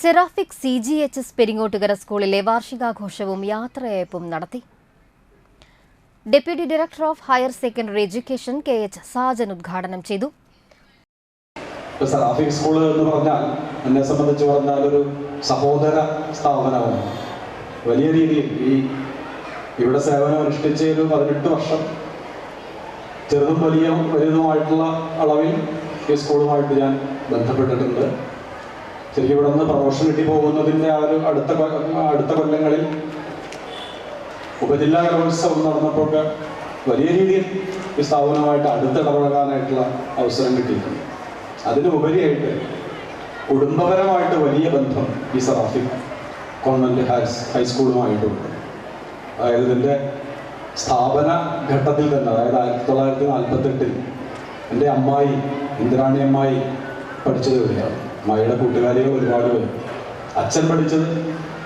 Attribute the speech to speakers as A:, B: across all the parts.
A: Seraphic CGHS Peringottukara സ്കൂളിലെ വാർഷികാഘോഷവും യാത്രയയപ്പും നടത്തി. Deputy director of higher secondary education KH Sajan ഉദ്ഘാടനം ചെയ്തു.
B: സെറാഫിക് സ്കൂൾ എന്ന് പറഞ്ഞാൽ എന്നെ സംബന്ധിച്ച് പറഞ്ഞാൽ ഒരു സഹോദര സ്ഥാപനമാണ്. വലിയ രീതിയിൽ ഇവിടെ സേവനം അനുഷ്ഠിച്ച 18 വർഷം ചെറുതും വലുതുമായിട്ടുള്ള അളവിൽ ഈ സ്കൂളുമായിട്ട് ഞാൻ ബന്ധപ്പെട്ടിട്ടുണ്ട്. ശരിക്കും ഇവിടെ നിന്ന് പ്രൊമോഷൻ കിട്ടി പോകുന്നതിൻ്റെ ആ ഒരു അടുത്ത കൊല്ലങ്ങളിൽ ഉപജില്ലാ കലോത്സവം നടന്നപ്പോൾ വലിയ രീതിയിൽ ഈ സ്ഥാപനവുമായിട്ട് അടുത്തിടപഴകാനായിട്ടുള്ള അവസരം കിട്ടിയിട്ടുണ്ട്. അതിനുപരിയായിട്ട് കുടുംബപരമായിട്ട് വലിയ ബന്ധം ഈ സെറാഫിക് കോൺവെന്റ് ഹൈസ്കൂളുമായിട്ടുണ്ട്. അതായത് ഇതിൻ്റെ സ്ഥാപന ഘട്ടത്തിൽ തന്നെ, അതായത് 1948 എൻ്റെ അമ്മായി ഇന്ദിരാണി അമ്മായി പഠിച്ചത് ഇവിടെയാണ്. അമ്മായിയുടെ കൂട്ടുകാരികൾ ഒരുപാട് പേര്. അച്ഛൻ പഠിച്ചത്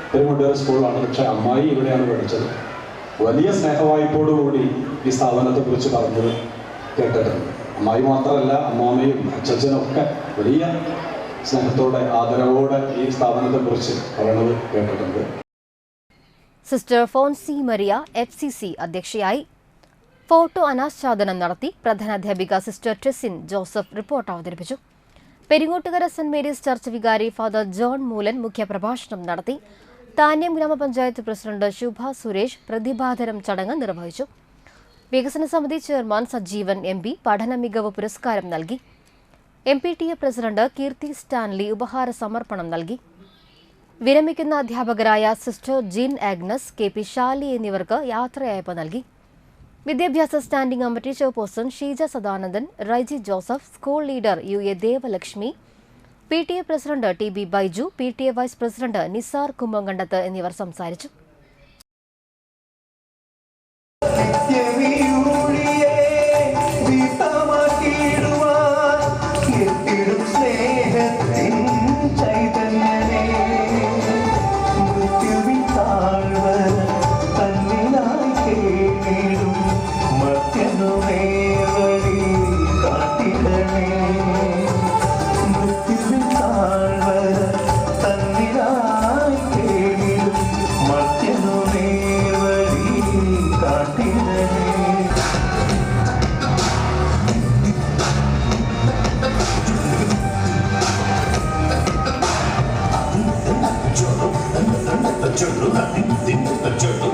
B: പെരുമുണ്ടേര സ്കൂളിലാണ്, പക്ഷെ അമ്മായി ഇവിടെയാണ് പഠിച്ചത്. വലിയ സ്നേഹവായ്പോടുകൂടി ഈ സ്ഥാപനത്തെക്കുറിച്ച് പറഞ്ഞത് കേട്ടിട്ടുണ്ട്. അമ്മായി മാത്രമല്ല, അമ്മാമ്മയും അച്ഛനും ഒക്കെ വലിയ സ്നേഹത്തോടെ ആദരവോടെ ഈ സ്ഥാപനത്തെക്കുറിച്ച് പറയുന്നത് കേട്ടിട്ടുണ്ട്.
A: സിസ്റ്റർ ഫോൺസി മരിയ FCC അധ്യക്ഷയായി. ഫോട്ടോ അനാച്ഛാദനം നടത്തി. പ്രധാനാധ്യാപിക സിസ്റ്റർ ടെസിൻ ജോസഫ് റിപ്പോർട്ട് അവതരിപ്പിച്ചു. പെരിങ്ങോട്ടുകര സെന്റ് മേരീസ് ചർച്ച് വികാരി ഫാദർ ജോൺ മൂലൻ മുഖ്യപ്രഭാഷണം നടത്തി. താന്യം ഗ്രാമപഞ്ചായത്ത് പ്രസിഡന്റ് ശുഭ സുരേഷ് പ്രതിഭാധനം ചടങ്ങ് നിർവഹിച്ചു. വികസന സമിതി ചെയർമാൻ സജീവൻ MP പഠന മികവ് പുരസ്കാരം നൽകി. MPTA പ്രസിഡന്റ് കീർത്തി സ്റ്റാൻലി ഉപഹാര സമർപ്പണം നൽകി. വിരമിക്കുന്ന അധ്യാപകരായ sister Jin Agnes, KP Shali എന്നിവർക്ക് യാത്രയയപ്പ് നൽകി. വിദ്യാഭ്യാസ standing committee chairperson Sheeja Sadanandan, Raiji Joseph, school leader UA Devalakshmi, PTA president TB Baiju, PTA vice president Nisar Kummankandath എന്നിവർ സംസാരിച്ചു.
C: The